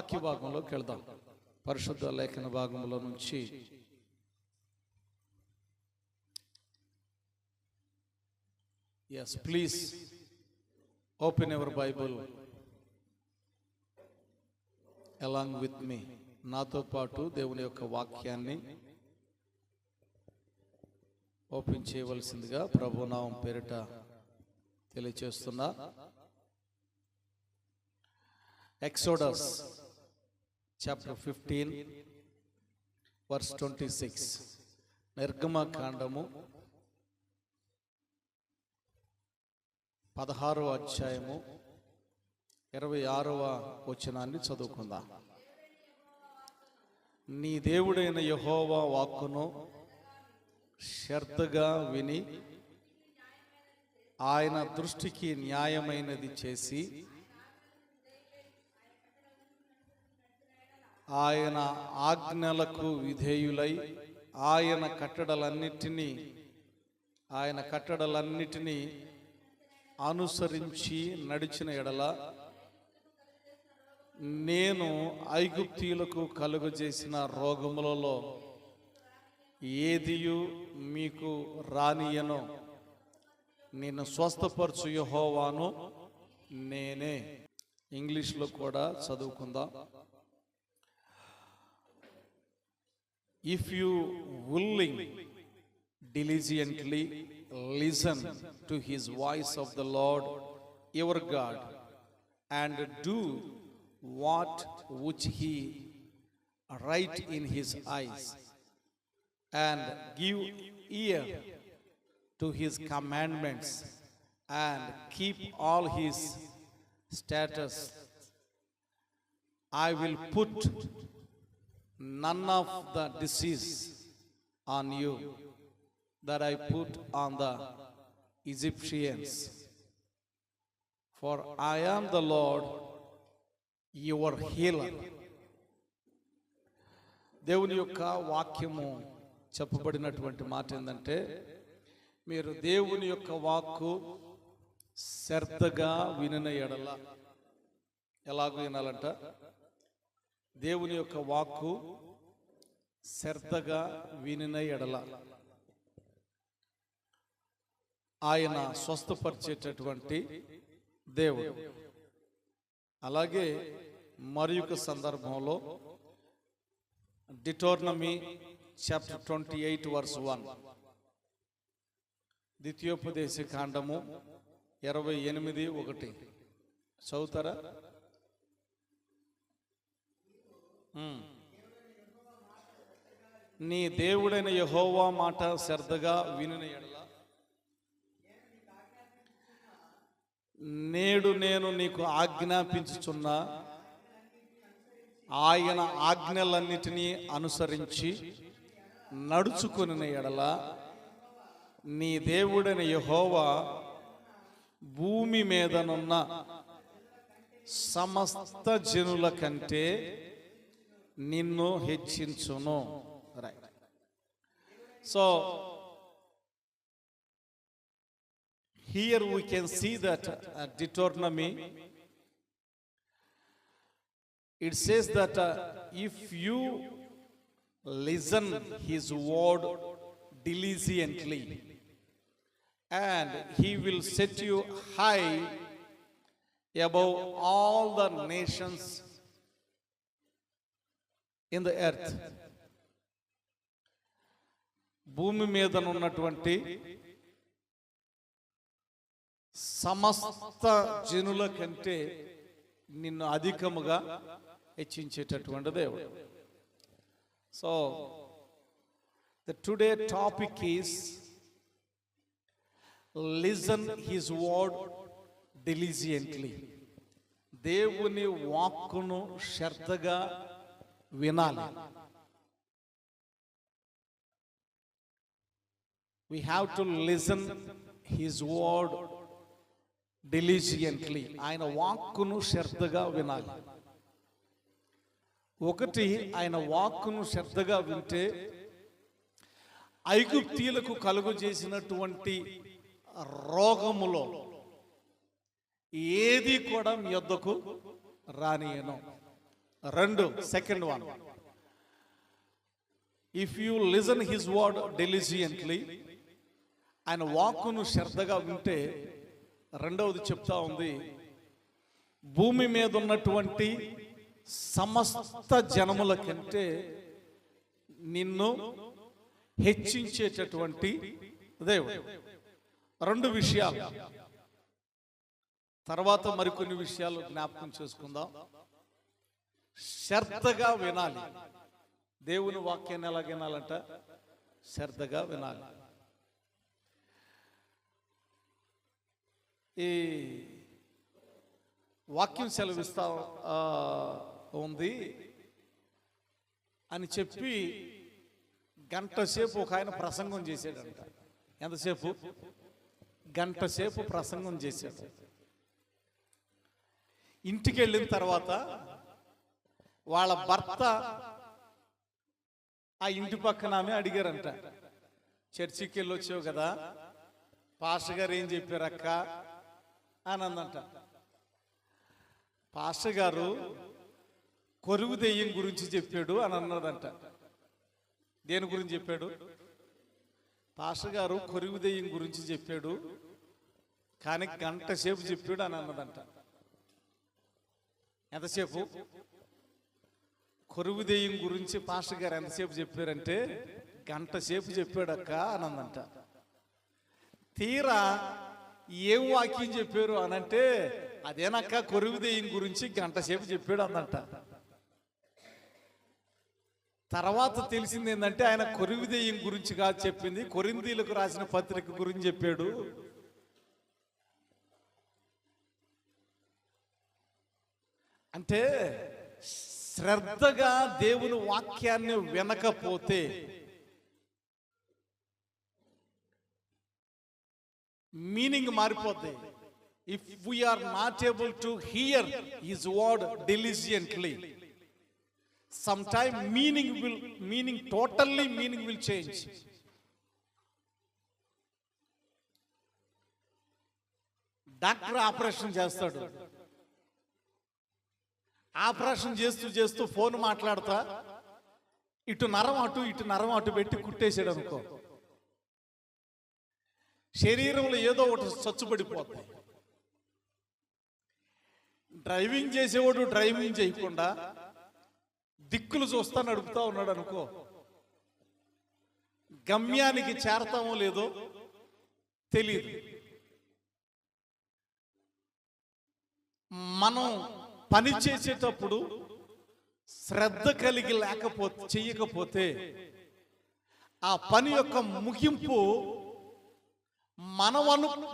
వాక్య భాగంలోకి వెళ్దాం. పరిశుద్ధ లేఖన భాగంలో నుంచి yes, please open your Bible along with me. నాతో పాటు దేవుని యొక్క వాక్యాన్ని ఓపెన్ చేయవలసిందిగా ప్రభునామం పేరిట తెలియచేస్తున్నా. Exodus chapter 15 verse 26. నిర్గమకాండము 16వ అధ్యాయము 26వ వచనాన్ని చదువుకుందాం. నీ దేవుడైన యెహోవా వాక్కును శ్రద్ధగా విని ఆయన దృష్టికి న్యాయమైనది చేసి ఆయన ఆజ్ఞలకు విధేయులై ఆయన కట్టడలన్నిటినీ అనుసరించి నడిచిన ఎడల నేను ఐగుప్తీయులకు కలుగజేసిన రోగములలో ఏదియు మీకు రానియను. నేను స్వస్థపరచు యెహోవాను నేనే. ఇంగ్లీష్లో కూడా చదువుకుందాం. If you willing diligently listen to his voice of the Lord your God and do what which he right in his eyes and give ear to his commandments and keep all his statutes, I will put none of the disease on you that I put on the Egyptians, for I am the Lord your healer. దేవుని యొక్క వాక్యము చెప్పబడినటువంటి మాట ఏంటంటే, మీరు దేవుని యొక్క వాక్కు శ్రద్ధగా వినిన ఎడల. ఎలాగో వినాలంట? దేవుని యొక్క వాక్కు శ్రద్ధగా వినిన ఎడల ఆయన స్వస్థపరిచేటటువంటి దేవుడు. అలాగే మరి ఒక సందర్భంలో డిటోర్నమీ చాప్టర్ 28 వర్స్ 1, ద్వితీయోపదేశ కాండము 28:1 చదువుతారా? నీ దేవుడైన యెహోవా మాట శ్రద్ధగా వినిన ఎడల నేడు నేను నీకు ఆజ్ఞాపించుచున్న ఆయన ఆజ్ఞలన్నిటినీ అనుసరించి నడుచుకుని ఎడల నీ దేవుడైన యెహోవా భూమి మీదనున్న సమస్త జనుల కంటే నిన్ను హెచ్చించును. Right. So here we can see that Deuteronomy, it says that if you listen his word diligently and he will set you high above all the nations in the earth. భూమి మీద ఉన్నటువంటి సమస్త జనుల కంటే నిన్ను అధికముగా హెచ్చించేటటువంటి దేవుడు. So the today topic is listen his word diligently. దేవుని వాక్కును శ్రద్ధగా వినాలి. We have to listen his word diligently. ఆయన వాక్కును శ్రద్ధగా వినాలి. ఒకటి, ఆయన వాక్కును శ్రద్ధగా వింటే ఐగుప్తీయులకు కలుగు చేసినటువంటి రోగములో ఏది కూడా మీ యొద్దకు రానియను. రెండు, second one, if you listen his word diligently, ఆయన వాక్కును శ్రద్ధగా వింటే, రెండవది చెప్తా ఉంది, భూమి మీద ఉన్నటువంటి సమస్త జనముల కంటే నిన్ను హెచ్చించేటటువంటి దేవుడు. రెండు విషయాలు, తర్వాత మరికొన్ని విషయాలు జ్ఞాపకం చేసుకుందాం. శ్రద్ధగా వినాలి. దేవుని వాక్యాన్ని ఎలా వినాలంట? శ్రద్ధగా వినాలి. ఈ వాక్యం సెలవిస్తా ఉంది అని చెప్పి గంట సేపు ఒక ఆయన ప్రసంగం చేశాడంట. ఎంతసేపు? గంట సేపు ప్రసంగం చేశాడు. ఇంటికి వెళ్ళిన తర్వాత వాళ్ళ భర్త ఆ ఇంటి పక్కన ఆమె అడిగారంట, చర్చికి వెళ్ళి వచ్చావు కదా, పాస్టర్ గారు ఏం చెప్పారక్క అని అందంట. పాస్టర్ గారు కొరువు దెయ్యం గురించి చెప్పాడు అని అన్నదంట. దేని గురించి చెప్పాడు? పాస్టర్ గారు కొరువు దెయ్యం గురించి చెప్పాడు, కానీ గంట సేపు చెప్పాడు అని అన్నదంట. ఎంతసేపు? కొరువు దెయ్యం గురించి పాస్టర్ గారు ఎంతసేపు చెప్పారంటే గంట సేపు చెప్పాడక్క అని అందంట. తీరా ఏం వాక్యం చెప్పారు అనంటే, అదేనక్క కొరువు దెయ్యం గురించి గంట సేపు చెప్పాడు అందంట. తర్వాత తెలిసింది ఏంటంటే, ఆయన కొరువు దెయ్యం గురించి కాదు చెప్పింది, కొరింథీయులకు రాసిన పత్రిక గురించి చెప్పాడు. అంటే శ్రద్ధగా దేవుని వాక్యాన్ని వినకపోతే మీనింగ్ మారిపోతాయి. If we are not able to hear his word diligently, sometime meaning totally will change. Doctor operation చేస్తాడు. ఆపరేషన్ చేస్తూ ఫోన్ మాట్లాడతా ఇటు నరం అటు పెట్టి కుట్టేసాడు అనుకో, శరీరంలో ఏదో ఒకటి చచ్చుబడిపోతుంది. డ్రైవింగ్ చేసేవాడు డ్రైవింగ్ చేయకుండా దిక్కులు చూస్తా నడుపుతా ఉన్నాడు అనుకో, గమ్యానికి చేరతామో లేదో తెలియదు. మనం పని చేసేటప్పుడు శ్రద్ధ కలిగి చేయకపోతే ఆ పని యొక్క ముగింపు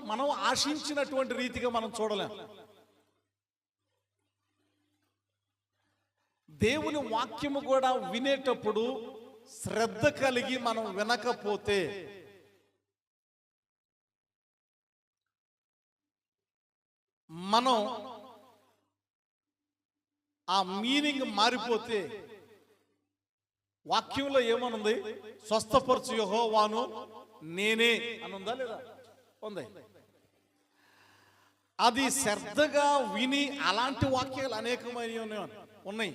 మనం ఆశించినటువంటి రీతిగా మనం చూడలేం. దేవుని వాక్యము కూడా వినేటప్పుడు శ్రద్ధ కలిగి మనం వినకపోతే మనం ఆ మీనింగ్ మారిపోతే, వాక్యంలో ఏమనుంది? స్వస్థపరచు యెహోవాను నేనే అని ఉందా లేదా? ఉంది. అది శ్రద్ధగా విని అలాంటి వాక్యాలు అనేకమైన ఉన్నాయి.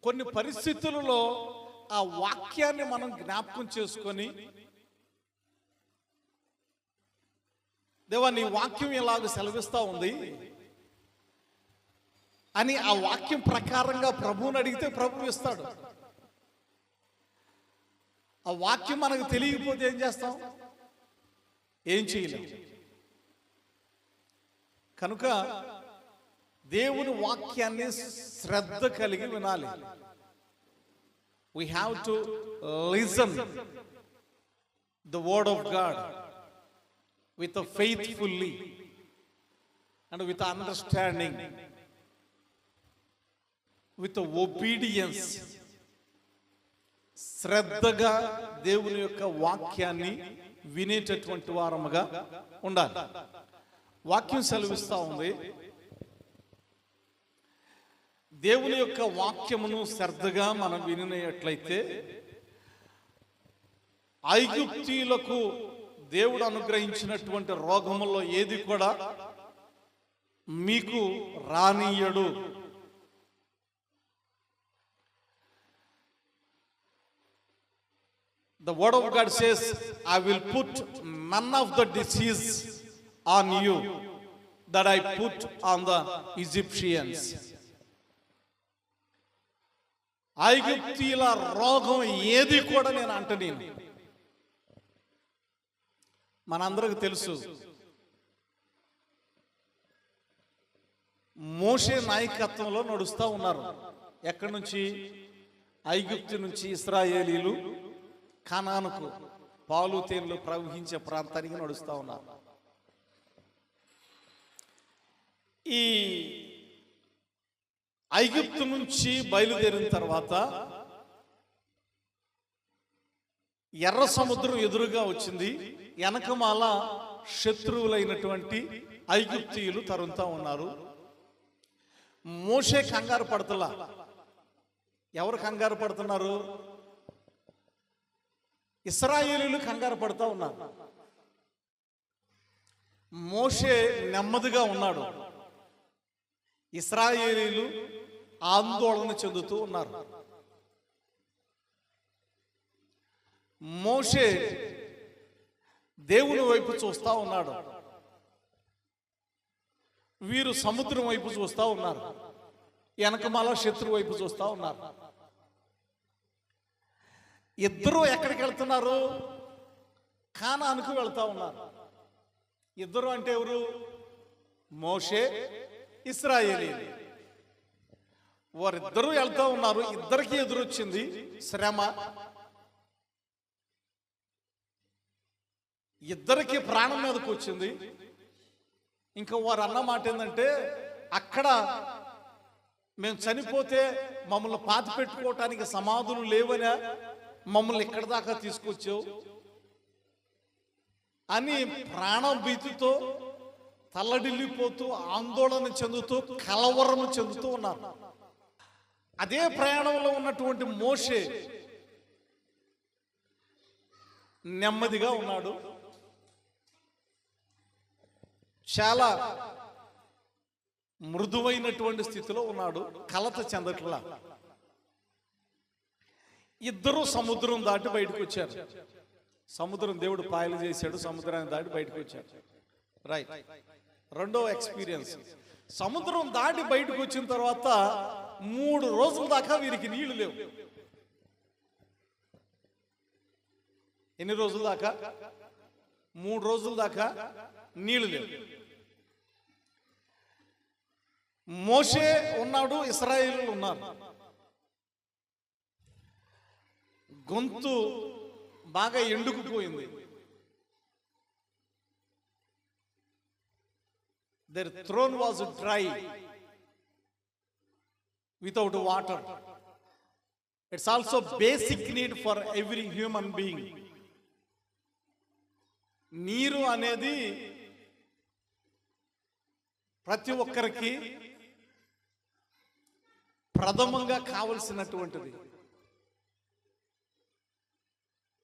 కొన్ని పరిస్థితులలో ఆ వాక్యాన్ని మనం జ్ఞాపకం చేసుకొని, దేవా నీ వాక్యం ఇలాగ సెలవిస్తా ఉంది అని ఆ వాక్యం ప్రకారంగా ప్రభువుని అడిగితే ప్రభువు ఇస్తాడు. ఆ వాక్యం మనకు తెలియకపోతే ఏం చేస్తాం? ఏం చేయలేం. కనుక దేవుని వాక్యాన్ని శ్రద్ధ కలిగి వినాలి. We have to listen the word of God with a faithfully and with understanding, with a obedience. శ్రద్ధగా దేవుని యొక్క వాక్యాన్ని వినేటటువంటి వారముగా ఉండాలి. వాక్యం సెలవిస్తా ఉంది, దేవుని యొక్క వాక్యమును శ్రద్ధగా మనం వినినట్లయితే ఐగుప్తీయులకు దేవుడు అనుగ్రహించినటువంటి రోగములో ఏది కూడా మీకు రానీయడు The word of God says, I will put none of the disease on you that I put on the Egyptians. ఐగుప్తీయుల రోగం ఏది కూడా నేను అంటనేను. మనందరికి తెలుసు, మోషే నాయకత్వంలో నడుస్తూ ఉన్నారు. ఎక్కడి నుంచి? ఐగుప్తు నుంచి ఇశ్రాయేలీలు కనానుకు, పాలు తేనెలు ప్రవహించే ప్రాంతానికి నడుస్తూ ఉన్నారు. ఈ ఐగుప్తు నుంచి బయలుదేరిన తర్వాత ఎర్ర సముద్రం ఎదురుగా వచ్చింది. వెనకమాల శత్రువులైనటువంటి ఐగుప్తీయులు తరుముతా ఉన్నారు. మోషే కంగారు పడుతులా. ఎవరు కంగారు పడుతున్నారు? ఇశ్రాయేలీలు కంగారు పడుతూ ఉన్నారు. మోషే నెమ్మదిగా ఉన్నాడు. ఇశ్రాయేలీలు ఆందోళన చెందుతూ ఉన్నారు. మోషే దేవుని వైపు చూస్తా ఉన్నాడు. వీరు సముద్రం వైపు చూస్తా ఉన్నారు. వెనకమాల శత్రువు వైపు చూస్తా ఉన్నారు. ఇద్దరూ ఎక్కడికి వెళ్తున్నారు? కానానుకు వెళ్తా ఉన్నారు. ఇద్దరు అంటే ఎవరు? మోషే, ఇశ్రాయేలీలు. వారిద్దరూ వెళ్తా ఉన్నారు. ఇద్దరికి ఎదురొచ్చింది శ్రమ. ఇద్దరికి ప్రాణం మీదకు వచ్చింది. ఇంకా వారు అన్న మాట ఏంటంటే, అక్కడ మేము చనిపోతే మమ్మల్ని పాతి పెట్టుకోవటానికి సమాధులు లేవనా, మమ్మల్ని ఇక్కడ దాకా తీసుకొచ్చావు అని ప్రాణం భీతితో తల్లడిల్లిపోతూ, ఆందోళన చెందుతూ, కలవరం చెందుతూ ఉన్నారు. అదే ప్రయాణంలో ఉన్నటువంటి మోషే నెమ్మదిగా ఉన్నాడు. చాలా మృదువైనటువంటి స్థితిలో ఉన్నాడు. కలత చెందట్లా. ఇద్దరు సముద్రం దాటి బయటకు వచ్చారు. సముద్రం దేవుడు పాయలు చేశాడు. సముద్రాన్ని దాటి బయటకు వచ్చారు. రైట్. రెండో ఎక్స్పీరియన్స్, సముద్రం దాటి బయటకు వచ్చిన తర్వాత 3 రోజుల దాకా వీరికి నీళ్లు లేవు. ఎన్ని రోజుల దాకా? 3 రోజుల దాకా నీళ్లు లేవు. మోషే ఉన్నాడు, ఇశ్రాయేలీయులు ఉన్నారు. గొంతు బాగా ఎండుకుపోయింది. Their throne was dry without water. It's also basic need for every human being. నీరు అనేది ప్రతి ఒక్కరికి ప్రథమంగా కావలసినటువంటిది.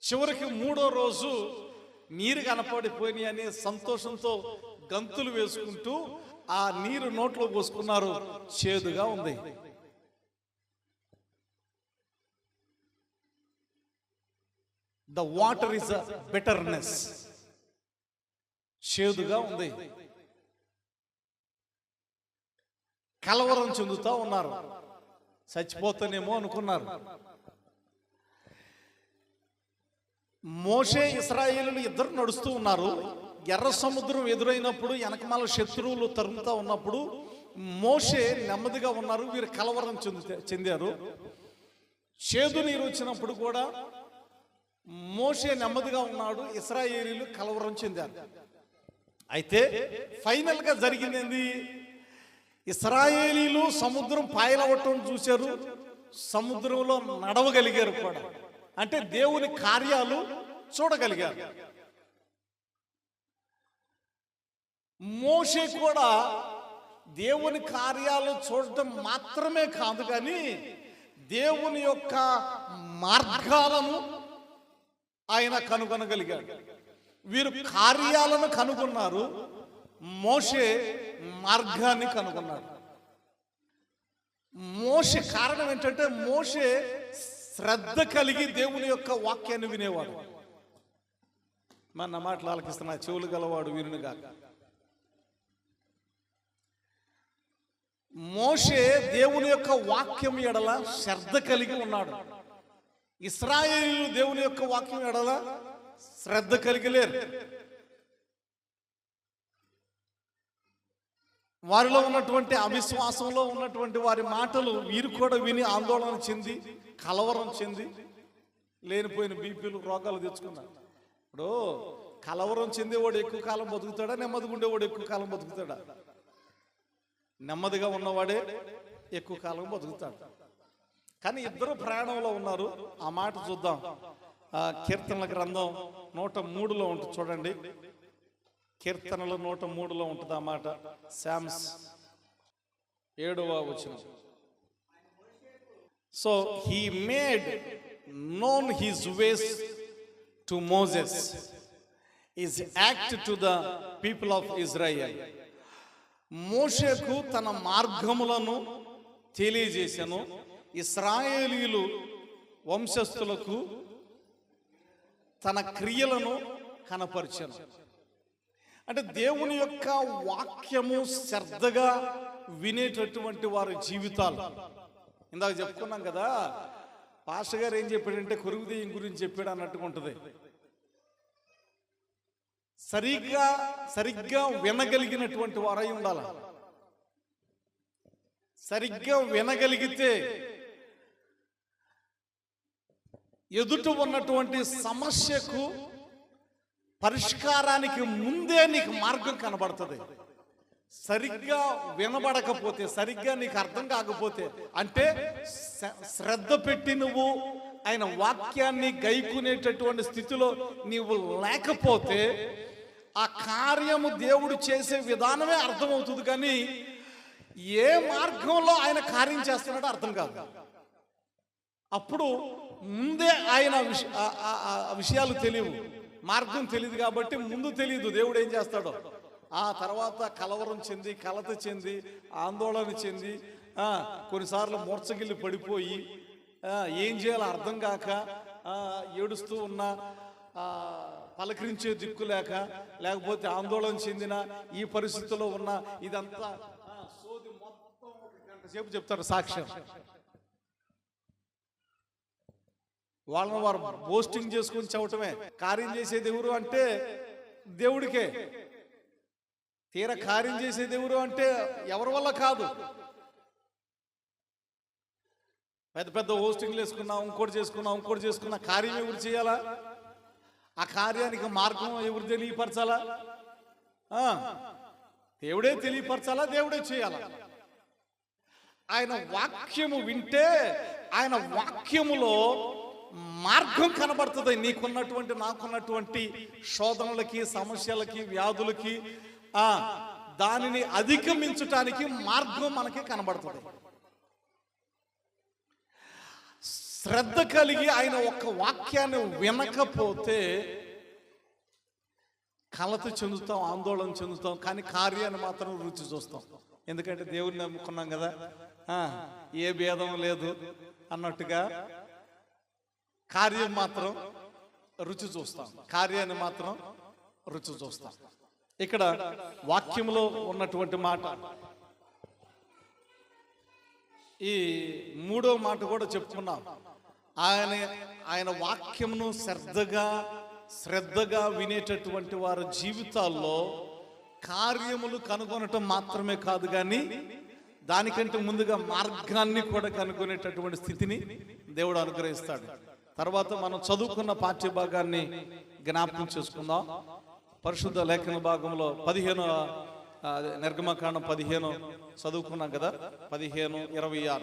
చివరికి 3వ రోజు నీరు కనపడిపోయి అనే సంతోషంతో గంతులు వేసుకుంటూ ఆ నీరు నోట్లో పోసుకున్నారు. చేదుగా ఉంది. The water is a bitterness. చేదుగా ఉంది. కలవరం చెందుతూ ఉన్నారు. చచ్చిపోతానేమో అనుకున్నారు. మోషే, ఇశ్రాయేలీయులు ఇద్దరు నడుస్తూ ఉన్నారు. ఎర్ర సముద్రం ఎదురైనప్పుడు, వెనకమాల శత్రువులు తరుముతా ఉన్నప్పుడు మోషే నెమ్మదిగా ఉన్నారు. వీరు కలవరం చెందారు. చేదు నీరు వచ్చినప్పుడు కూడా మోషే నెమ్మదిగా ఉన్నాడు. ఇశ్రాయేలీయులు కలవరం చెందారు. అయితే ఫైనల్ గా జరిగింది, ఇశ్రాయేలీయులు సముద్రం పాయలవటం చూశారు. సముద్రంలో నడవగలిగారు కూడా. అంటే దేవుని కార్యాలు చూడగలిగారు. మోషే కూడా దేవుని కార్యాలు చూడటం మాత్రమే కాదు, కానీ దేవుని యొక్క మార్గాలను ఆయన కనుగొనగలిగాడు. వీరు కార్యాలను కనుగొన్నారు. మోషే మార్గాన్ని కనుగొన్నాడు. మోషే కారణం ఏంటంటే, మోషే శ్రద్ధ కలిగి దేవుని యొక్క వాక్యాన్ని వినేవాడు. మన మాటలు ఆలకిస్తున్నా, చెవులు గలవాడు వినుగా. మోషే దేవుని యొక్క వాక్యం ఎడల శ్రద్ధ కలిగి ఉన్నాడు. ఇశ్రాయేలీయులు దేవుని యొక్క వాక్యం ఎడల శ్రద్ధ కలిగి లేరు. వారిలో ఉన్నటువంటి అవిశ్వాసంలో ఉన్నటువంటి వారి మాటలు వీరు కూడా విని ఆందోళన చెంది, కలవరం చెంది లేనిపోయిన బీపీలు, రోగాలు తెచ్చుకున్నారు. ఇప్పుడు కలవరం చెందేవాడు ఎక్కువ కాలం బతుకుతాడా, నెమ్మదిగా ఉండేవాడు ఎక్కువ కాలం బతుకుతాడా? నెమ్మదిగా ఉన్నవాడే ఎక్కువ కాలం బతుకుతాడు. కానీ ఇద్దరు ప్రయాణంలో ఉన్నారు. ఆ మాట చూద్దాం. కీర్తనల గ్రంథం 103లో ఉంటుంది చూడండి. కీర్తనలు 103లో ఉంటుంది ఆ మాట. శామ్స్ 7వ వచనం. So he made known his ways to Moses, his act to the people of Israel. మోషేకు తన మార్గములను తెలియజేశాను, ఇశ్రాయేలీయులు వంశస్థులకు తన క్రియలను కనపరిచాను. అంటే దేవుని యొక్క వాక్యము శ్రద్ధగా వినేటటువంటి వారి జీవితాలు. ఇందాక చెప్పుకున్నాం కదా, పాస్టర్ గారు ఏం చెప్పాడంటే కొరువు దెయ్యం గురించి చెప్పాడు అన్నట్టుగా ఉంటుంది. సరిగ్గా వినగలిగినటువంటి వారై ఉండాలి. సరిగ్గా వినగలిగితే ఎదుట ఉన్నటువంటి సమస్యకు పరిష్కారానికి ముందే నీకు మార్గం కనబడుతుంది. సరిగ్గా వినబడకపోతే, సరిగ్గా నీకు అర్థం కాకపోతే, అంటే శ్రద్ధ పెట్టి నువ్వు ఆయన వాక్యాన్ని గైకునేటటువంటి స్థితిలో నీవు లేకపోతే ఆ కార్యము దేవుడు చేసే విధానమే అర్థమవుతుంది, కానీ ఏ మార్గంలో ఆయన కార్యం చేస్తున్నాడో అర్థం కాదు. అప్పుడు ముందే ఆయన విషయాలు తెలియవు, మార్గం తెలియదు. కాబట్టి ముందు తెలియదు దేవుడు ఏం చేస్తాడో. ఆ తర్వాత కలవరం చెంది, కలత చెంది, ఆందోళన చెంది, కొన్నిసార్లు మూర్ఛగిల్లి పడిపోయి ఏం చేయాలో అర్థం కాక ఏడుస్తూ ఉన్నా, పలకరించే దిక్కు లేక, లేకపోతే ఆందోళన చెందిన ఈ పరిస్థితిలో ఉన్న ఇదంతా సోది మొత్తం ఒక గంట సేపు చెప్తారు సాక్ష్యం. వాళ్ళని వారు బోస్టింగ్ చేసుకుని చెప్పటమే. కార్యం చేసేది ఎవరు అంటే దేవుడికే. తీర కార్యం చేసేది ఎవరు అంటే ఎవరి వల్ల కాదు. పెద్ద పెద్ద హోస్టింగ్లు వేసుకున్నాం, ఇంకోటి చేసుకున్నా కార్యం ఎవరు చేయాలా? ఆ కార్యానికి మార్గం ఎవరు తెలియపరచాలా? దేవుడే తెలియపరచాలా, దేవుడే చేయాలా. ఆయన వాక్యము వింటే ఆయన వాక్యములో మార్గం కనబడుతుంది. నీకున్నటువంటి, నాకున్నటువంటి శోధనలకి, సమస్యలకి, వ్యాధులకి దానిని అధిగమించటానికి మార్గం మనకి కనబడుతుంది. శ్రద్ధ కలిగి ఆయన ఒక్క వాక్యాన్ని వినకపోతే కలత చెందుతాం, ఆందోళన చెందుతాం, కానీ కార్యాన్ని మాత్రం రుచి చూస్తాం. ఎందుకంటే దేవుడిని నమ్ముకున్నాం కదా, ఏ భేదం లేదు అన్నట్టుగా కార్యం మాత్రం రుచి చూస్తాం, కార్యాన్ని మాత్రం రుచి చూస్తాం. ఇక్కడ వాక్యంలో ఉన్నటువంటి మాట, ఈ 3వ మాట కూడా చెప్పుకున్నాం. ఆయన వాక్యమును శ్రద్ధగా వినేటటువంటి వారి జీవితాల్లో కార్యములు కనుగొనటం మాత్రమే కాదు, కానీ దానికంటే ముందుగా మార్గాన్ని కూడా కనుగొనేటటువంటి స్థితిని దేవుడు అనుగ్రహిస్తాడు. తర్వాత మనం చదువుకున్న పాఠ్యభాగాన్ని జ్ఞాపకం చేసుకుందాం. పరిశుద్ధ లేఖన భాగంలో 15 నిర్గమకాండం 15 చదువుకున్నాం కదా, 15:26.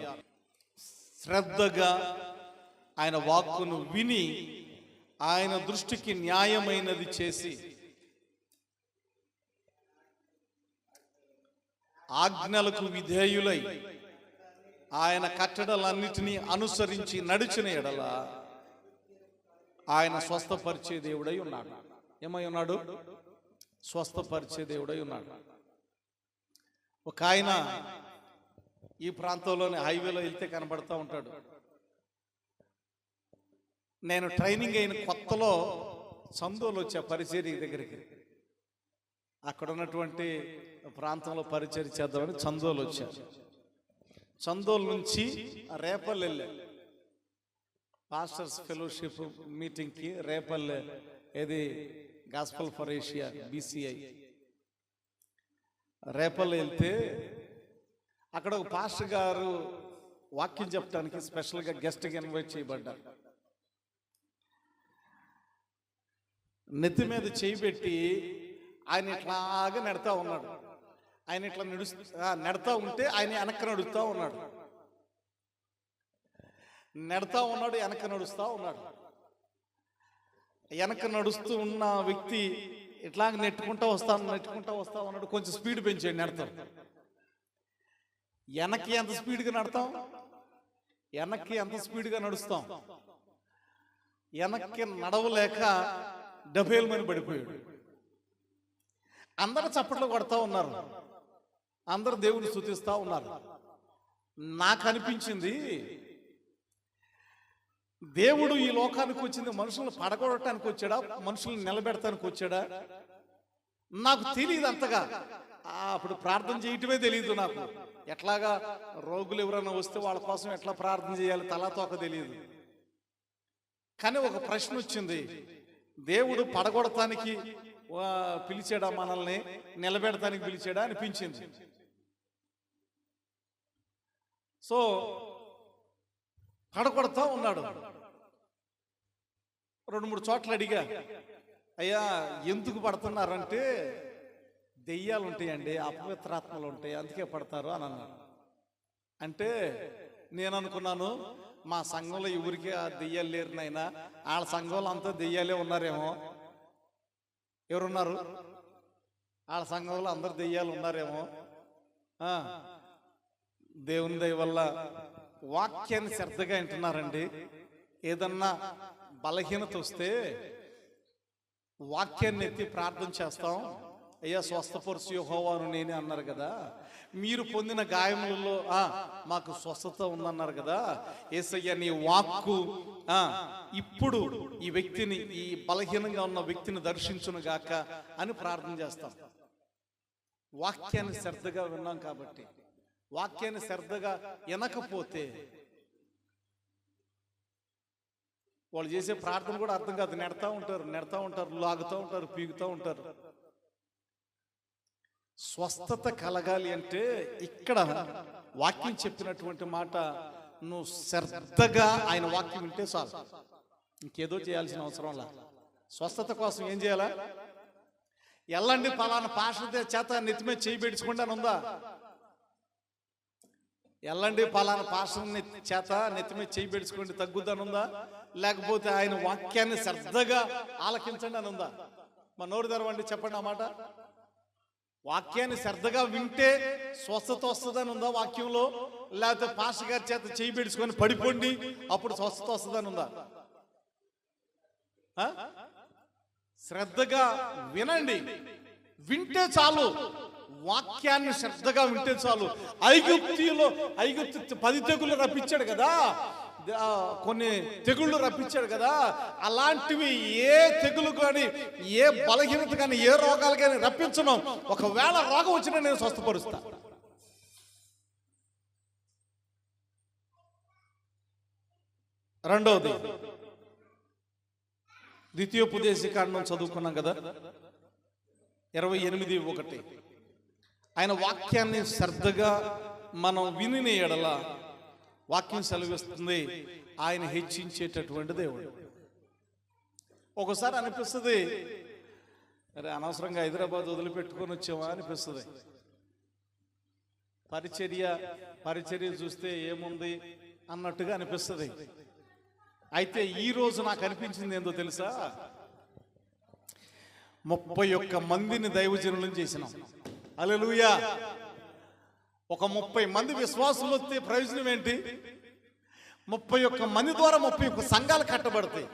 శ్రద్ధగా ఆయన వాక్కును విని ఆయన దృష్టికి న్యాయమైనది చేసి ఆజ్ఞలకు విధేయులై ఆయన కట్టడలన్నిటినీ అనుసరించి నడిచిన ఎడల ఆయన స్వస్థపరిచే దేవుడై ఉన్నాడు. ఏమై ఉన్నాడు? స్వస్థపరిచే దేవుడై ఉన్నాడు. ఒక ఆయన ఈ ప్రాంతంలోని హైవేలో వెళ్తే కనబడతా ఉంటాడు. నేను ట్రైనింగ్ అయిన కొత్తలో చందోలు వచ్చా పరిచర్య దగ్గరికి. అక్కడ ఉన్నటువంటి ప్రాంతంలో పరిచర్య చేద్దామని చందోలు వచ్చా. చందోలు నుంచి రేపల్ వెళ్ళా పాస్టర్స్ ఫెలోషిప్ మీటింగ్కి. రేపల్ ఏది గాస్పల్ ఫర్ ఏషియా BCI. రేపల్ వెళ్తే అక్కడ ఒక పాస్టర్ గారు వాక్యం చెప్పడానికి స్పెషల్గా గెస్ట్గా ఇన్వైట్ చేయబడ్డారు. నెత్తి మీద చేయి పెట్టి ఆయన ఇట్లాగా నెడతా ఉన్నాడు. ఆయన ఇట్లా నెడతా ఉంటే ఆయన వెనక్కి నడుస్తూ ఉన్నాడు. నెడతా ఉన్నాడు, వెనక నడుస్తూ ఉన్నాడు. వెనక నడుస్తూ ఉన్న వ్యక్తి ఇట్లా నెట్టుకుంటా వస్తా ఉన్నాడు. కొంచెం స్పీడ్ పెంచాడు నెడతాం. వెనక్కి ఎంత స్పీడ్గా నడతాం, వెనక్కి ఎంత స్పీడ్గా నడుస్తాం. వెనక్కి నడవలేక డబేల్ మని పడిపోయాడు. అందరూ చప్పట్లు కొడతా ఉన్నారు, అందరూ దేవుని స్తుతిస్తూ ఉన్నారు. నాకు అనిపించింది, దేవుడు ఈ లోకానికి వచ్చింది మనుషులను పడగొట్టడానికి వచ్చాడా, మనుషులను నిలబెడటానికి వచ్చాడా నాకు తెలియదు అంతగా. అప్పుడు ప్రార్థన చేయటమే తెలియదు నాకు. ఎట్లాగా రోగులు ఎవరైనా వస్తే వాళ్ళ కోసం ఎట్లా ప్రార్థన చేయాలి తలాతోక తెలియదు. కానీ ఒక ప్రశ్న వచ్చింది, దేవుడు పడగొడటానికి పిలిచాడా, మనల్ని నిలబెడటానికి పిలిచాడా అనిపించింది. సో పడగొడతా ఉన్నాడు. 2-3 చోట్ల అడిగా, అయ్యా ఎందుకు పడుతున్నారంటే దెయ్యాలు ఉంటాయండి, అపవిత్రాత్మలు ఉంటాయి, అందుకే పడతారు అని అన్నాడు. అంటే నేను అనుకున్నాను, మా సంఘంలో ఎవరికి ఆ దెయ్యాలు లేరు నాయనా, వాళ్ళ సంఘంలో అంతా దెయ్యాలే ఉన్నారేమో. ఎవరున్నారు? వాళ్ళ సంఘంలో అందరు దెయ్యాలు ఉన్నారేమో. దేవుని దయ వల్ల వాక్యాన్ని శ్రద్ధగా వింటున్నారండి. ఏదన్నా బలహీనత వస్తే వాక్యాన్ని ఎత్తి ప్రార్థన చేస్తాం. అయ్యా స్వస్థపరుచు యెహోవాను నేనే అన్నారు కదా, మీరు పొందిన గాయములలో మాకు స్వస్థత ఉందన్నారు కదా. యేసయ్య నీ వాక్కు ఇప్పుడు ఈ వ్యక్తిని, ఈ బలహీనంగా ఉన్న వ్యక్తిని దర్శించును గాక అని ప్రార్థన చేస్తాం. వాక్యాన్ని శ్రద్ధగా విన్నాం కాబట్టి. వాక్యాన్ని శ్రద్ధగా వినకపోతే వాళ్ళు చేసే ప్రార్థన కూడా అర్థం కాదు. నెడతా ఉంటారు, లాగుతూ ఉంటారు, పీగుతూ ఉంటారు. స్వస్థత కలగాలి అంటే ఇక్కడ వాక్యం చెప్పినటువంటి మాట నువ్వు శ్రద్ధగా ఆయన వాక్యం వింటే చాలు, ఇంకేదో చేయాల్సిన అవసరం లా. స్వస్థత కోసం ఏం చేయాలా? ఎల్లండి పలానా పాస్టర్ చేత నెత్తిమే చేయి పెట్టుకోండి అని ఉందా? ఎల్లండి పలానా పాస్టర్ చేత నెత్తిమే చేయి పెట్టుకోండి తగ్గుద్దని ఉందా? లేకపోతే ఆయన వాక్యాన్ని శ్రద్ధగా ఆలకించండి అని ఉందా? మా నోరు తెరవండి, చెప్పండి ఆ మాట. వాక్యాన్ని శ్రద్ధగా వింటే స్వస్థత వస్తుందని ఉందా వాక్యంలో? లేకపోతే పాస్టర్ గారి చేత చేయి పెట్టుకొని పడిపోండి అప్పుడు స్వస్థత వస్తుందని ఉందా? శ్రద్ధగా వినండి, వింటే చాలు. వాక్యాన్ని శ్రద్ధగా వింటే చాలు. ఐగుప్తు 10 తెగుళ్ళు రప్పించాడు కదా, కొన్ని తెగుళ్ళు రప్పించాడు కదా. అలాంటివి ఏ తెగులు కానీ, ఏ బలహీనత కానీ, ఏ రోగాలు కానీ రప్పించను. ఒకవేళ రోగం వచ్చినా నేను స్వస్థపరుస్తా. రెండవది, ద్వితీయోపదేశకాండం చదువుకున్నాం కదా, 28:1. ఆయన వాక్యాన్ని శ్రద్ధగా మనం విని ఎడల వాక్యం సెలవిస్తుంది, ఆయన హెచ్చించేటటువంటి దేవుడు. ఒకసారి అనిపిస్తుంది, అరే అనవసరంగా హైదరాబాద్ వదిలిపెట్టుకొని వచ్చామా అనిపిస్తుంది. పరిచర్య చూస్తే ఏముంది అన్నట్టుగా అనిపిస్తుంది. అయితే ఈ రోజు నాకు అనిపించింది ఏందో తెలుసా? 31 మందిని దైవజనులను చేసినాం. హల్లెలూయా. ఒక 30 మంది విశ్వాసులు వస్తే ప్రయోజనం ఏంటి? 31 మంది ద్వారా 31 సంఘాలు కట్టబడతాయి.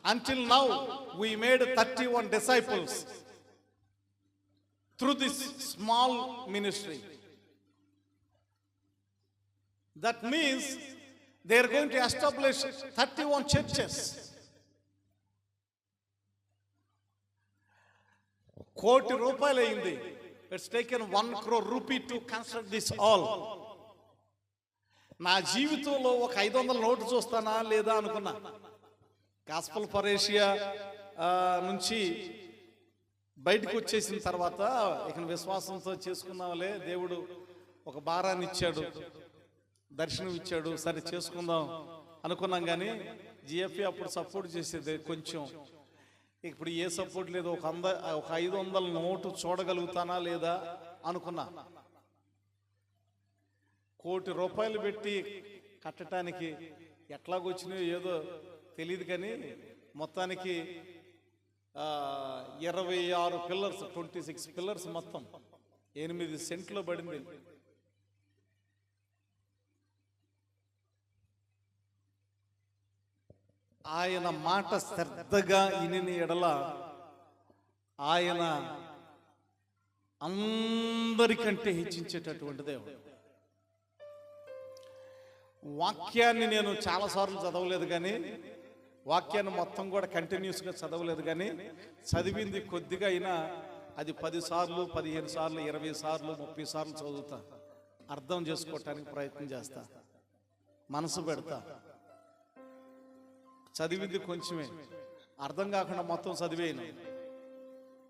Until now we made 31 disciples through this small ministry. That means They are going to establish 31 churches. కోటి రూపాయలు అయింది. It's taken 1 crore rupee to construct this all. నా జీవితంలో ఒక 500 నోటు చూస్తానా లేదా అనుకున్నా. గాస్పల్ ఫర్ ఏషియా నుంచి బయటకు వచ్చేసిన తర్వాత ఇక విశ్వాసంతో చేసుకుందాంలే, దేవుడు ఒక భారాన్ని ఇచ్చాడు, దర్శనం ఇచ్చాడు, సరే చేసుకుందాం అనుకున్నాం. కానీ జిఎఫ్ఏ అప్పుడు సపోర్ట్ చేసేది కొంచెం, ఇప్పుడు ఏ సపోర్ట్ లేదు. ఒక 500 నోటు చూడగలుగుతానా లేదా అనుకున్నా. కోటి రూపాయలు పెట్టి కట్టడానికి ఎట్లాగొచ్చినాయో ఏదో తెలియదు, కానీ మొత్తానికి 26 పిల్లర్స్, 26 పిల్లర్స్, మొత్తం 8 సెంట్లో పడింది. ఆయన మాట శ్రద్ధగా ఇని ఎడల ఆయన అందరికంటే హెచ్చించేటటువంటి దేవుడు. వాక్యాన్ని నేను చాలాసార్లు చదవలేదు, కానీ వాక్యాన్ని మొత్తం కూడా కంటిన్యూస్గా చదవలేదు, కానీ చదివింది కొద్దిగా అయినా అది 10 సార్లు, 15 సార్లు, 20 సార్లు, 30 సార్లు చదువుతా, అర్థం చేసుకోవటానికి ప్రయత్నం చేస్తా, మనసు పెడతా. చదివింది కొంచెమే, అర్థం కాకుండా మొత్తం చదివేను.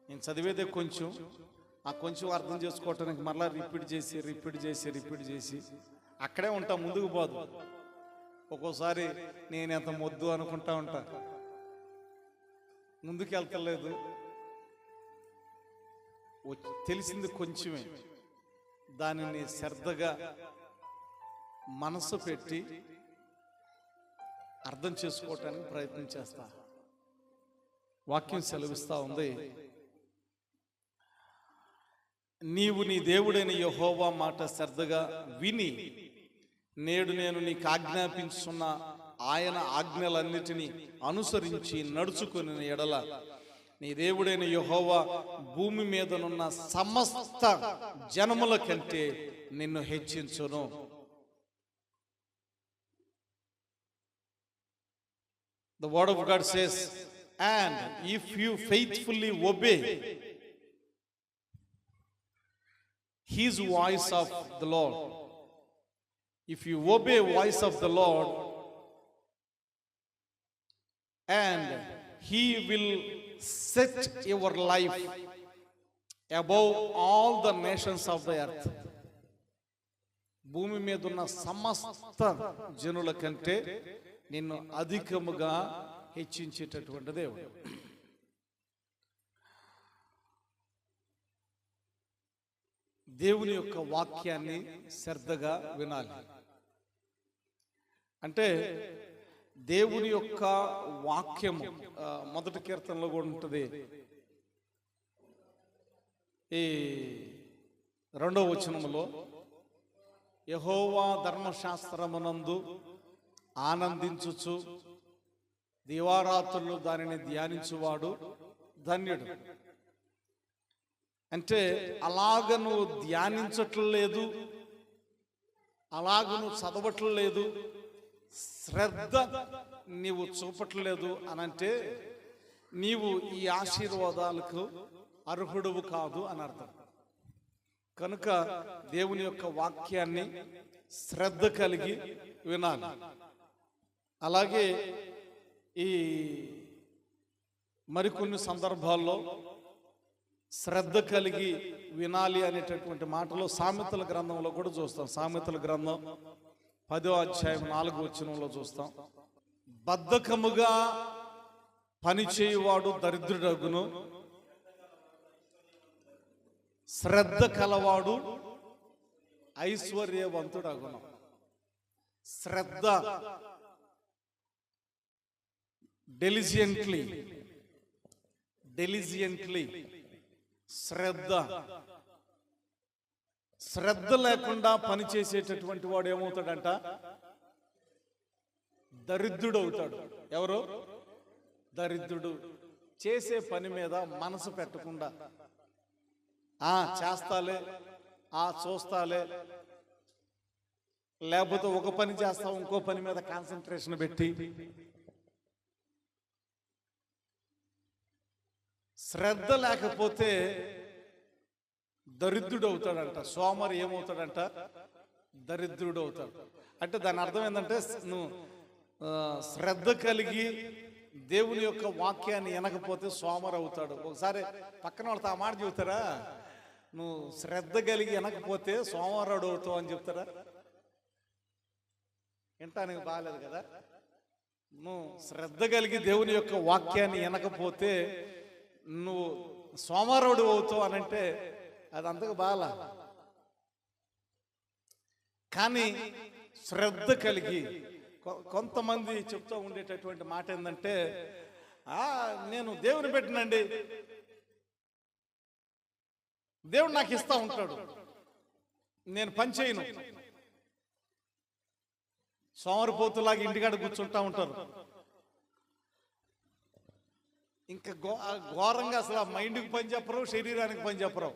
నేను చదివేదే కొంచెం, ఆ కొంచెం అర్థం చేసుకోవటానికి మళ్ళీ రిపీట్ చేసి అక్కడే ఉంటా, ముందుకు పోదు. ఒక్కోసారి నేను ఎంత మొద్దు అనుకుంటా ఉంటా, ముందుకు వెళ్తలేదు. తెలిసింది కొంచెమే, దానిని శ్రద్ధగా మనసు పెట్టి అర్థం చేసుకోవటానికి ప్రయత్నం చేస్తా. వాక్యం సెలవిస్తా ఉంది, నీవు నీ దేవుడైన యెహోవా మాట శ్రద్ధగా విని నేడు నేను నీకు ఆజ్ఞాపించున్న ఆయన ఆజ్ఞలన్నిటినీ అనుసరించి నడుచుకుని ఎడల నీ దేవుడైన యెహోవా భూమి మీదనున్న సమస్త జనముల కంటే నిన్ను హెచ్చించును. The word of God says, and if you faithfully obey his voice of the Lord, if you obey voice of the Lord, and he will set your life above all the nations of the earth. భూమి మీద ఉన్న సమస్త జనుల కంటే నిన్ను అధికముగా హెచ్చించేటటువంటి దేవుడు. దేవుని యొక్క వాక్యాన్ని శ్రద్ధగా వినాలి. అంటే దేవుని యొక్క వాక్యము మొదటి కీర్తనలో కూడా ఉంటుంది. ఈ 2వ వచనములో యెహోవా ధర్మశాస్త్రమునందు ఆనందించుచు దివారాత్రులు దానిని ధ్యానించువాడు ధన్యుడు. అంటే అలాగ నువ్వు ధ్యానించట్లేదు, అలాగ నువ్వు చదవట్లేదు, శ్రద్ధ నీవు చూపట్లేదు అనంటే నీవు ఈ ఆశీర్వాదాలకు అర్హుడువు కాదు అని అర్థం. కనుక దేవుని యొక్క వాక్యాన్ని శ్రద్ధ కలిగి వినాలి. అలాగే ఈ మరికొన్ని సందర్భాల్లో శ్రద్ధ కలిగి వినాలి అనేటటువంటి మాటలో సామెతల గ్రంథంలో కూడా చూస్తాం. సామెతల గ్రంథం 10వ అధ్యాయం 4వ వచనంలో చూస్తాం, బద్ధకముగా పనిచేయువాడు దరిద్రుడగును, శ్రద్ధ కలవాడు ఐశ్వర్యవంతుడగును. శ్రద్ధ, డెలిజియంట్లీ శ్రద్ధ లేకుండా పనిచేసేటటువంటి వాడు ఏమవుతాడంట? దరిద్రుడు అవుతాడు. ఎవరు? దరిద్రుడు. చేసే పని మీద మనసు పెట్టకుండా చేస్తాలే, చూస్తాలే, లేకపోతే ఒక పని చేస్తాం ఇంకో పని మీద కాన్సన్ట్రేషన్ పెట్టి శ్రద్ధ లేకపోతే దరిద్రుడు అవుతాడంట. సోమరి ఏమవుతాడంట? దరిద్రుడు అవుతాడు. అంటే దాని అర్థం ఏంటంటే నువ్వు శ్రద్ధ కలిగి దేవుని యొక్క వాక్యాన్ని వినకపోతే సోమరు అవుతాడు. ఒకసారి పక్కన వాళ్ళతో ఆ మాట చెబుతారా? నువ్వు శ్రద్ధ కలిగి వినకపోతే సోమవారుడు అవుతావు అని చెప్తారా? వింటానికి బాగాలేదు కదా. నువ్వు శ్రద్ధ కలిగి దేవుని యొక్క వాక్యాన్ని వినకపోతే నువ్వు సోమవారుడు అవుతావు అని అంటే అది అంతకు బాగా. కానీ శ్రద్ధ కలిగి కొంతమంది చెప్తూ ఉండేటటువంటి మాట ఏంటంటే నేను దేవుని పెట్టినండి, దేవుడు నాకు ఇస్తా ఉంటాడు, నేను పని చేయను. సోమరిపోతులాగా ఇంటికాడ కూర్చుంటా ఉంటారు. ఇంకా ఘోరంగా అసలు మైండ్కి పని చెప్పరు, శరీరానికి పని చెప్పరు.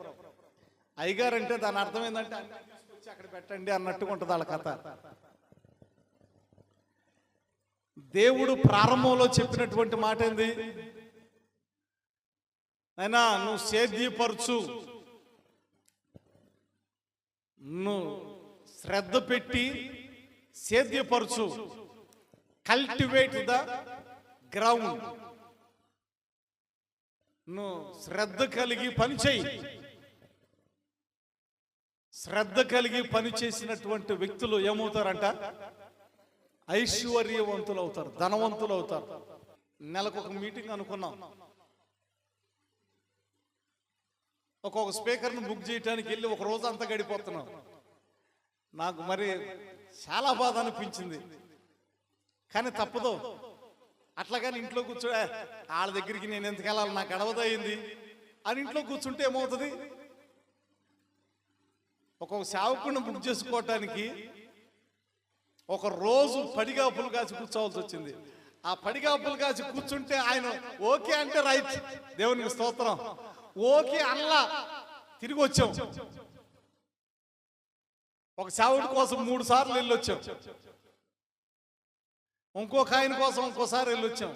అయ్యగారంటే దాని అర్థం ఏంటంటే అక్కడ పెట్టండి అన్నట్టుగా ఉంటుంది వాళ్ళ కథ. దేవుడు ప్రారంభంలో చెప్పినటువంటి మాట ఏంది? అయినా నువ్వు సేద్యపరచు, నువ్వు శ్రద్ధ పెట్టి సేద్యపరచు, కల్టివేట్ ద గ్రౌండ్. నువ్వు శ్రద్ధ కలిగి పని చేయి. శ్రద్ధ కలిగి పని చేసినటువంటి వ్యక్తులు ఏమవుతారంట? ఐశ్వర్యవంతులు అవుతారు, ధనవంతులు అవుతారు. నెలకు ఒక మీటింగ్ అనుకున్నాం. ఒక్కొక్క స్పీకర్ను బుక్ చేయడానికి వెళ్ళి ఒక రోజు అంతా గడిపోతున్నాం. నాకు మరి చాలా బాధ అనిపించింది. కానీ తప్పదు. అట్లాగని ఇంట్లో కూర్చో వాళ్ళ దగ్గరికి నేను ఎందుకు వెళ్ళాలి, నాకు గడవదయింది అని ఇంట్లో కూర్చుంటే ఏమవుతుంది? ఒక్కొక్క సేవకుడిని బుక్ చేసుకోవటానికి ఒక రోజు పడిగాపులు కాచి కూర్చోవాల్సి వచ్చింది. ఆ పడిగాపులు కాచి కూర్చుంటే ఆయన ఓకే అంటే రైట్, దేవునికి స్తోత్రం, ఓకే అల్లా తిరిగి వచ్చాం. ఒక సేవకుడి కోసం 3 సార్లు వెళ్ళొచ్చాం, ఇంకొక ఆయన కోసం ఇంకోసారి వెళ్ళొచ్చాం.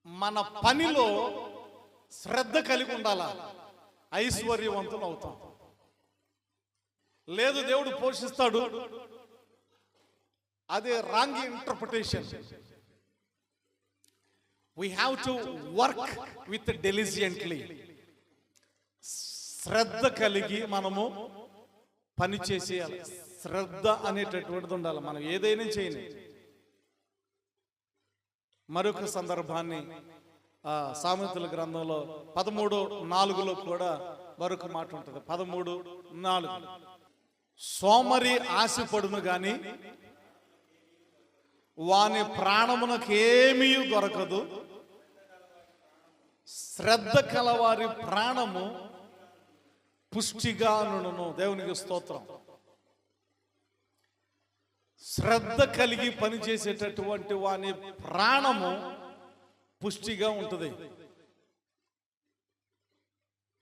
మన పనిలో శ్రద్ధ కలిగి ఉండాలా, ఐశ్వర్యవంతులు అవుతాం. లేదు దేవుడు పోషిస్తాడు, అదే wrong interpretation. We have to work with diligently. శ్రద్ధ కలిగి మనము పని చేసేయాలి. శ్రద్ధ అనేటటువంటిది ఉండాలి. మనం ఏదైనా చేయని. మరొక సందర్భాన్ని సామెతల గ్రంథంలో 13:4 కూడా మరొక మాట ఉంటుంది. 13:4 సోమరి ఆశపడును గాని వాని ప్రాణమునకేమీ దొరకదు, శ్రద్ధ కలవారి ప్రాణము పుష్టిగా నుండును. దేవునికి స్తోత్రం. శ్రద్ధ కలిగి పనిచేసేటటువంటి వాని ప్రాణము పుష్టిగా ఉంటుంది.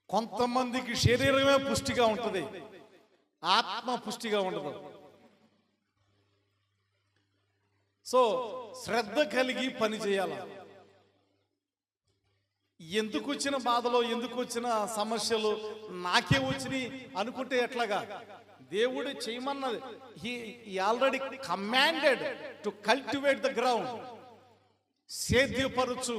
కొంతమందికి శరీరమే పుష్టిగా ఉంటుంది, ఆత్మ పుష్టిగా ఉండదు. సో శ్రద్ధ కలిగి పని చేయాలి. ఎందుకు వచ్చిన బాధలో, ఎందుకు వచ్చిన సమస్యలు నాకే వచ్చినాయి అనుకుంటే ఎట్లాగా? దేవుడు చేయమన్నది. He already commanded to cultivate the ground. సేద్యపరచు,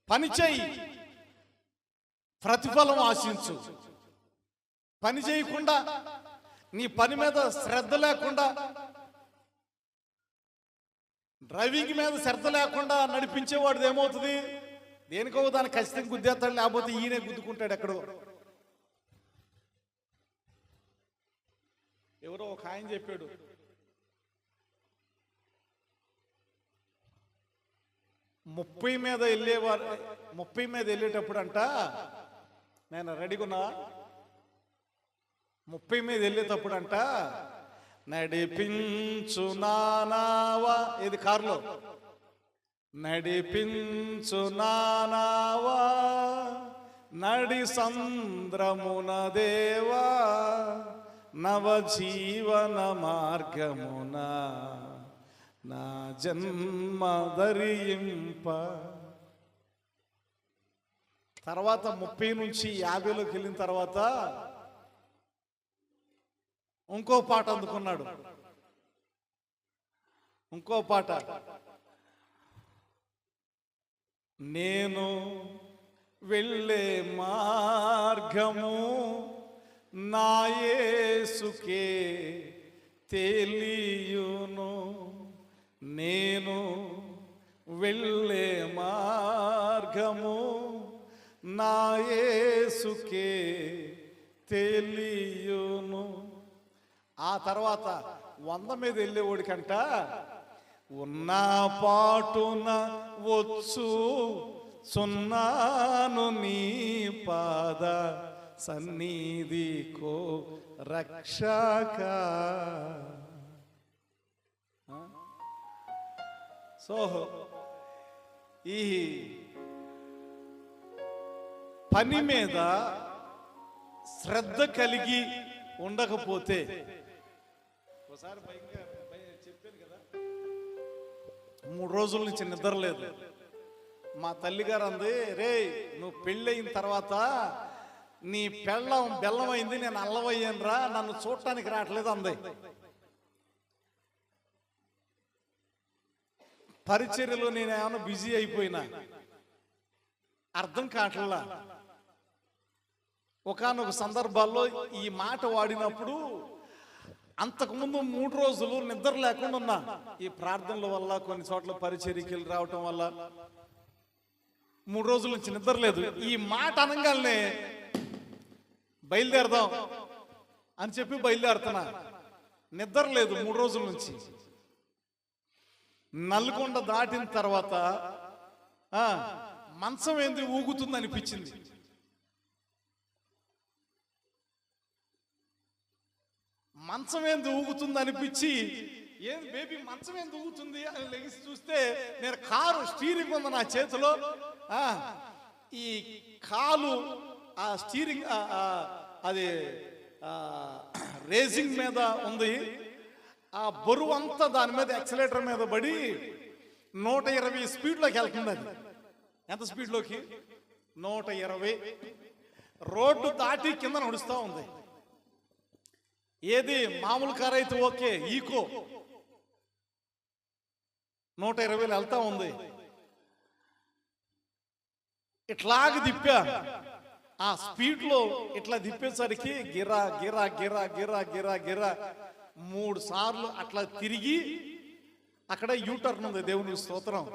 పని చేయి, ప్రతిఫలం ఆశించు. పని చేయకుండా, నీ పని మీద శ్రద్ధ లేకుండా, డ్రైవింగ్ మీద శ్రద్ధ లేకుండా నడిపించేవాడు ఏమవుతుంది? దేనికో దాన్ని ఖచ్చితంగా గుద్దేస్తాడు, లేకపోతే ఈయనే గుద్దుకుంటాడు ఎక్కడో. ఎవరో ఒక ఆయన చెప్పాడు, ముప్పై మీద వెళ్ళేటప్పుడు అంట, నేను రెడీగా ఉన్నా, 30 మీద వెళ్ళేటప్పుడు అంట, నడిపించు నానావా, ఇది కారులో, నడిపించు నానావా నడి సంద్రమున దేవా నవజీవన మార్గమున నా జన్మ ధరింప. తర్వాత 30 నుంచి 50లోకి వెళ్ళిన తర్వాత ఇంకో పాట అందుకున్నాడు. ఇంకో పాట, నేను వెళ్ళే మార్గము నా యేసుకే తెలియును, నేను వెళ్ళే మార్గము నా యేసుకే తెలియును. ఆ తర్వాత 100 మీద వెళ్ళేవాడికంట, ఉన్న పాటున వచ్చు సున్నాను నీ పాద సన్నిధికో రక్షక. సో ఈ పని మీద శ్రద్ధ కలిగి ఉండకపోతే, ఒకసారి చెప్పాను కదా, 3 రోజుల నుంచి నిద్ర లేదు. మా తల్లిగారు అంది, రే నువ్వు పెళ్ళయిన తర్వాత నీ పెళ్ళం బెల్లం అయింది, నేను అల్లవయ్యానురా, నన్ను చూడటానికి రావట్లేదు అంది. పరిచర్యలో నేను ఏమైనా బిజీ అయిపోయినా అర్థం కావట్లా. ఒకానొక సందర్భాల్లో ఈ మాట వాడినప్పుడు అంతకుముందు 3 రోజులు నిద్ర లేకుండా ఉన్నా. ఈ ప్రార్థనల వల్ల, కొన్ని చోట్ల పరిచర్యకి వెళ్ళి రావటం వల్ల 3 రోజుల నుంచి నిద్ర లేదు. ఈ మాట అనగానే బయలుదేరదాం అని చెప్పి బయలుదేరుతున్నా. నిద్ర లేదు 3 రోజుల నుంచి. నల్గొండ దాటిన తర్వాత మంచం ఏంది ఊగుతుంది అనిపించింది. మంచం ఏంది ఊగుతుంది అనిపించి, ఏం బేబీ మంచం ఏంది ఊగుతుంది అని లెగిసి చూస్తే నేను కారు స్టీరింగ్ ఉంది నా చేతిలో. ఈ కాలు ఆ స్టీరింగ్ అది రేసింగ్ మీద ఉంది. ఆ బరువు అంతా దాని మీద యాక్సిలేటర్ మీద పడి 120 స్పీడ్లోకి వెళ్తుంది. అది ఎంత స్పీడ్లోకి? 120. రోడ్డు దాటి కింద నడుస్తూ ఉంది. ఏది మామూలు కారు అయితే ఓకే, ఈకో 120 వెళ్తా ఉంది. ఇట్లాగ తిప్పా. ఆ స్పీడ్ లో ఇట్లా తిప్పేసరికి గిరా గిరా గిరా గిరా గిరా గిరా 3 సార్లు అట్లా తిరిగి అక్కడ యూటర్న్ ఉంది. దేవుని స్తోత్రం.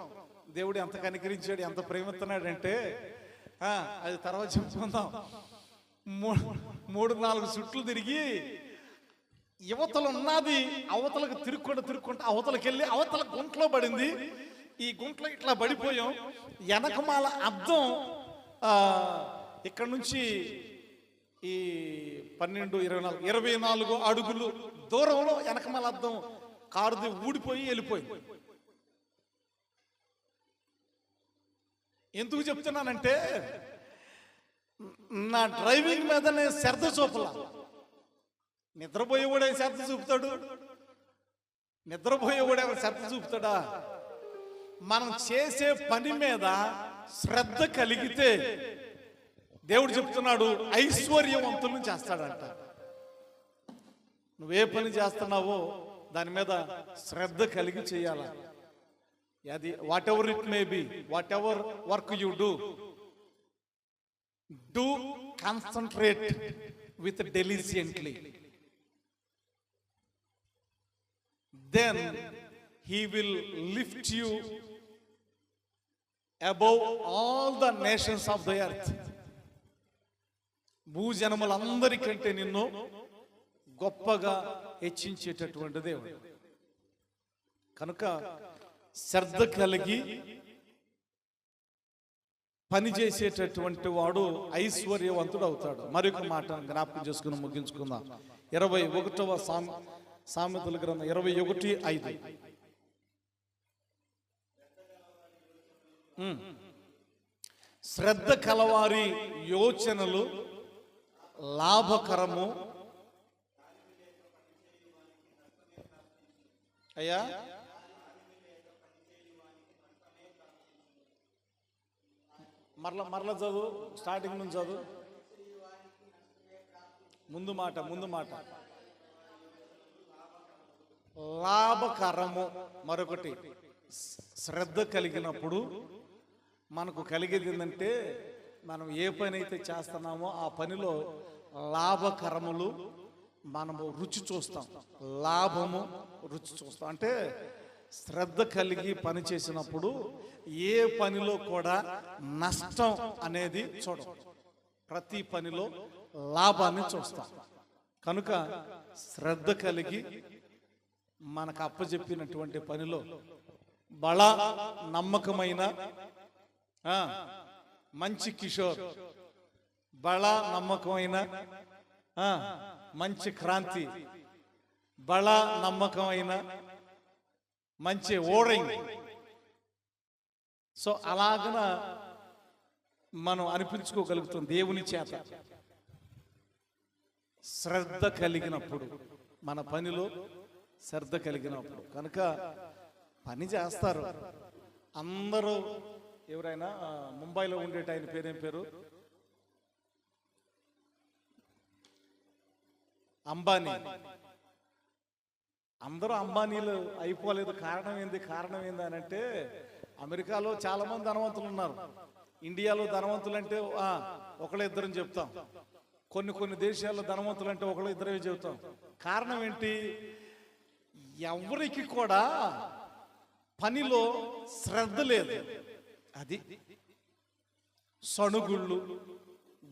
దేవుడు ఎంత కనికరించాడు, ఎంత ప్రేమిస్తున్నాడంటే అది తర్వాత చెప్పుకుందాం. 3-4 చుట్లు తిరిగి యువతలు ఉన్నది అవతలకు తిరుక్కుంటూ అవతలకి వెళ్ళి అవతల గుంట్లో పడింది. ఈ గుంట్లో ఇట్లా పడిపోయాం. వెనకమాల అద్దం ఇక్కడ నుంచి ఈ 12, 24 అడుగులు దూరంలో వెనకమాల అద్దం కారుది ఊడిపోయి వెళ్ళిపోయింది. ఎందుకు చెప్తున్నానంటే, నా డ్రైవింగ్ మీద నేను శ్రద్ధ చూపలా. నిద్రపోయేవాడే శ్రద్ధ చూపుతాడు? నిద్రపోయేవాడే శ్రద్ధ చూపుతాడా? మనం చేసే పని మీద శ్రద్ధ కలిగితే దేవుడు చెప్తున్నాడు ఐశ్వర్యవంతులను చేస్తాడంట. నువ్వే పని చేస్తున్నావో దాని మీద శ్రద్ధ కలిగి చేయాల. అది whatever it may be, whatever work you do concentrate with diligently. Then he will lift you above all the nations of the earth. భూజనములందరికంటే నిన్ను గొప్పగా హెచ్చించేటటువంటి దేవుడు. కనుక శ్రద్ధ కలిగి పని చేసేటటువంటి వాడు ఐశ్వర్యవంతుడు అవుతాడు. మరొక మాట జ్ఞాపకం చేసుకుని ముగించుకుందాం. 21వ సామెతల గ్రంథం 21:5. శ్రద్ధ కలవారి యోచనలు లాభకరము. అయ్యా మరల చదువు, స్టార్టింగ్ నుంచి చదువు, ముందు మాట లాభకరము. మరొకటి, శ్రద్ధ కలిగినప్పుడు మనకు కలిగేది ఏంటంటే, మనం ఏ పని అయితే చేస్తున్నామో ఆ పనిలో లాభకరములు మనము రుచి చూస్తాం. లాభము రుచి చూస్తాం అంటే శ్రద్ధ కలిగి పని చేసినప్పుడు ఏ పనిలో కూడా నష్టం అనేది చూడం. ప్రతి పనిలో లాభాన్ని చూస్తాం. కనుక శ్రద్ధ కలిగి మనకు అప్పచెప్పినటువంటి పనిలో బలా నమ్మకమైన మంచి కిషోర్, బలా నమ్మకమైన మంచి క్రాంతి, బలా నమ్మకమైన మంచి ఓడింగ్. సో అలాగన మనం అనిపించుకోగలుగుతాం దేవుని చేత శ్రద్ధ కలిగినప్పుడు, మన పనిలో శ్రద్ధ కలిగినప్పుడు. కనుక పని చేస్తారు అందరూ. ఎవరైనా ముంబైలో ఉండేట ఆయన పేరేం పేరు, అంబానీ. అందరూ అంబానీలు అయిపోలేదు. కారణం ఏంది అని అంటే, అమెరికాలో చాలా మంది ధనవంతులు ఉన్నారు. ఇండియాలో ధనవంతులు అంటే ఒకళ్ళిద్దరని చెప్తాం. కొన్ని దేశాల్లో ధనవంతులు అంటే ఒకళ్ళిద్దరే చెప్తాం. కారణం ఏంటి? ఎవరికి కూడా పనిలో శ్రద్ధ లేదు. అది సణుగుళ్ళు,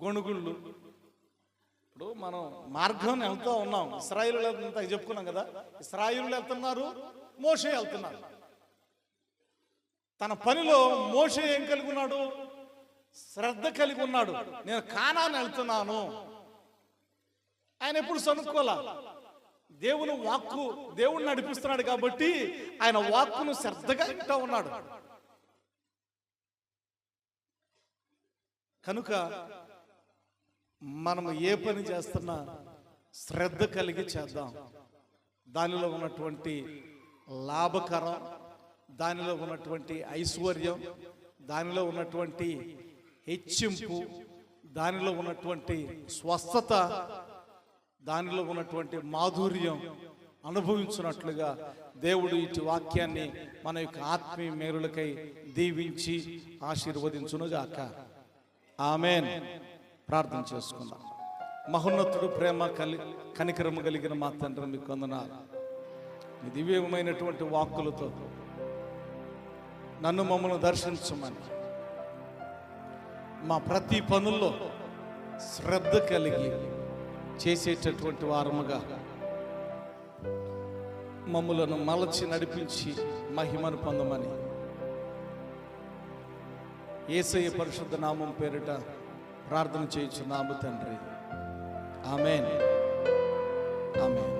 గొణుగుళ్ళు. ఇప్పుడు మనం మార్గం వెళ్తూ ఉన్నాం. ఇశ్రాయేలు అంతా చెప్పుకున్నాం కదా. ఇశ్రాయేలు వెళ్తున్నారు, మోషే వెళ్తున్నారు. తన పనిలో మోషే ఏం కలిగి ఉన్నాడు? శ్రద్ధ కలిగి ఉన్నాడు. నేను కానాను వెళ్తున్నాను. ఆయన ఎప్పుడు సనుక్కోలా. దేవుని వాక్కు, దేవుణ్ణి నడిపిస్తున్నాడు కాబట్టి ఆయన వాక్కును శ్రద్ధగా వింటూ ఉన్నాడు. కనుక మనము ఏ పని చేస్తున్నా శ్రద్ధ కలిగి చేద్దాం. దానిలో ఉన్నటువంటి లాభకరం, దానిలో ఉన్నటువంటి ఐశ్వర్యం, దానిలో ఉన్నటువంటి హెచ్చింపు, దానిలో ఉన్నటువంటి స్వస్థత, దానిలో ఉన్నటువంటి మాధుర్యం అనుభవించినట్లుగా దేవుడు ఇటు వాక్యాన్ని మన యొక్క ఆత్మీయ మేలులకై దీవించి ఆశీర్వదించునుగాక. ఆమేన్. ప్రార్థన చేసుకుందాం. మహోన్నతుడు, ప్రేమ కనికరము కలిగిన మా తండ్రి, మీకు వందనాలు. నీ దివ్యమైనటువంటి వాక్కులతో నన్ను మమ్మల్ని దర్శించమని, మా ప్రతి పనుల్లో శ్రద్ధ కలిగి చేసేటటువంటి వారముగా మమ్ములను మలచి నడిపించి మహిమను పొందమని యేసయ్య పరిశుద్ధ నామం పేరిట ప్రార్థన చేయుచున్నాము తండ్రి. ఆమేన్. ఆమేన్.